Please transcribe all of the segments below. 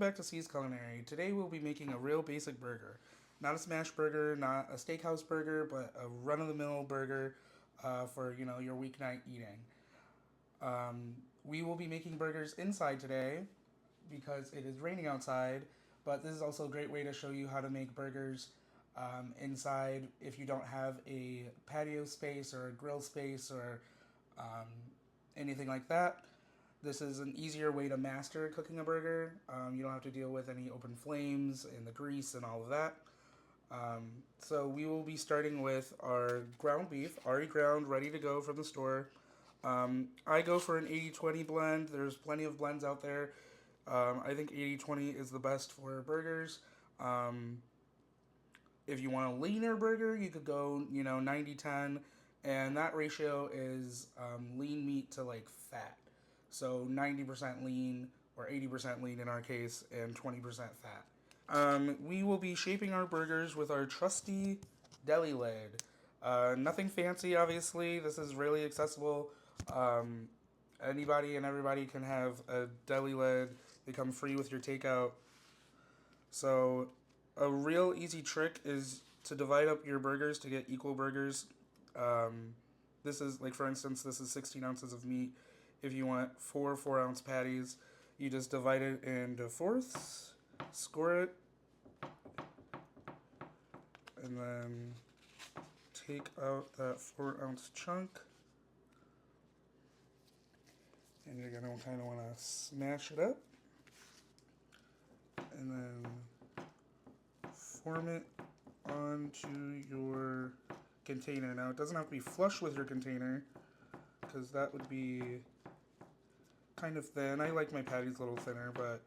back to C's Culinary. Today we'll be making a real basic burger. Not a smash burger, not a steakhouse burger, but a run-of-the-mill burger for, your weeknight eating. We will be making burgers inside today because it is raining outside, but this is also a great way to show you how to make burgers inside if you don't have a patio space or a grill space or um, anything like that. This is an easier way to master cooking a burger. You don't have to deal with any open flames and the grease and all of that. So we will be starting with our ground beef, already ground, ready to go from the store. I go for an 80-20 blend. There's plenty of blends out there. I think 80-20 is the best for burgers. If you want a leaner burger, you could go, 90-10. And that ratio is lean meat to like fat. So 90% lean or 80% lean in our case and 20% fat. We will be shaping our burgers with our trusty deli lid. Nothing fancy, obviously. This is really accessible. Anybody and everybody can have a deli lid. They come free with your takeout. So a real easy trick is to divide up your burgers to get equal burgers. This is, like, for instance, this is 16 ounces of meat. If you want 4 4-ounce patties, you just divide it into fourths, score it, and then take out that 4-ounce chunk. And you're going to kind of want to smash it up. And then form it onto your container. Now, it doesn't have to be flush with your container, because that would be kind of thin. I like my patties a little thinner, but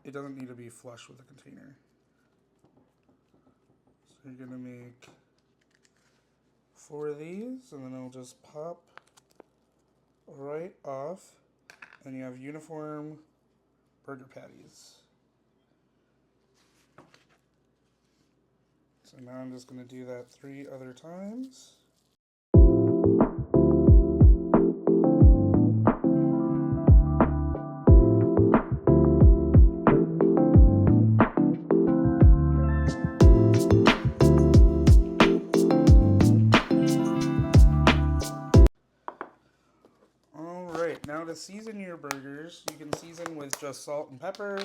it doesn't need to be flush with the container. So you're going to make 4 of these, and then it'll just pop right off, and you have uniform burger patties. So now I'm just going to do that 3 other times. Alright, now to season your burgers, you can season with just salt and pepper,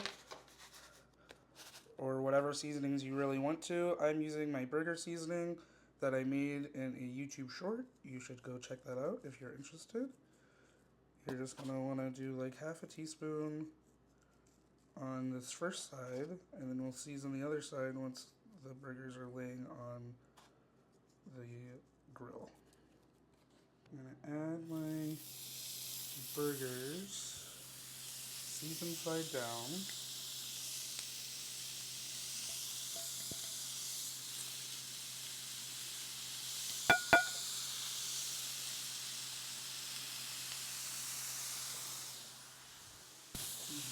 or whatever seasonings you really want to. I'm using my burger seasoning that I made in a YouTube short. You should go check that out if you're interested. You're just going to want to do like half a teaspoon on this first side, and then we'll season the other side once the burgers are laying on the grill. I'm going to add my burgers seasoned side down.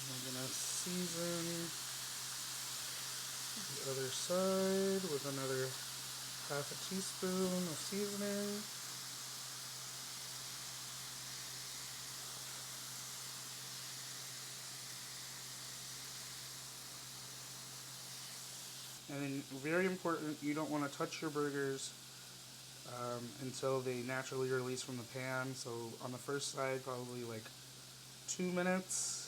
I'm going to season the other side with another half a teaspoon of seasoning. And then, very important, you don't want to touch your burgers until they naturally release from the pan. So on the first side, probably like 2 minutes.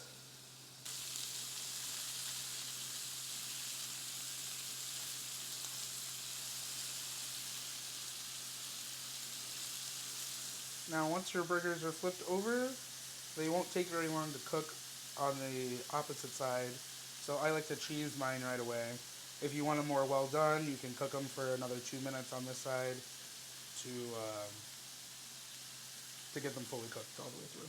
Now, once your burgers are flipped over, they won't take very long to cook on the opposite side. So I like to cheese mine right away. If you want them more well done, you can cook them for another 2 minutes on this side to get them fully cooked all the way through.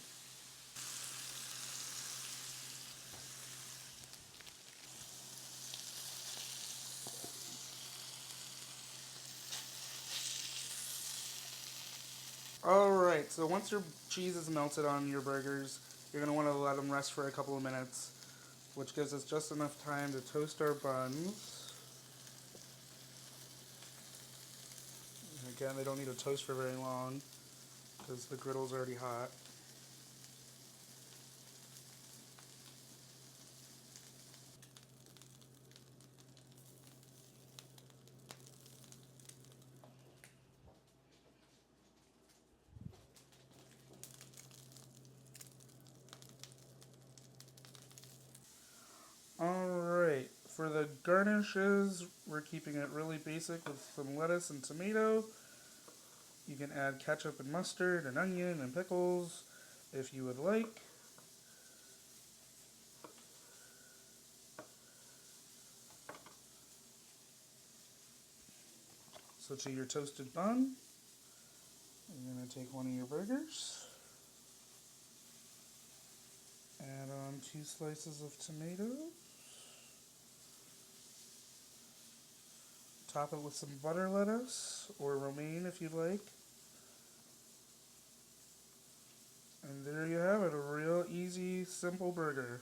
Alright, so once your cheese is melted on your burgers, you're going to want to let them rest for a couple of minutes, which gives us just enough time to toast our buns. And again, they don't need to toast for very long because the griddle's already hot. the garnishes, we're keeping it really basic with some lettuce and tomato. You can add ketchup and mustard and onion and pickles if you would like. So to your toasted bun, you're going to take one of your burgers, add on 2 slices of tomato, top it with some butter lettuce or romaine if you'd like. And there you have it, a real easy, simple burger.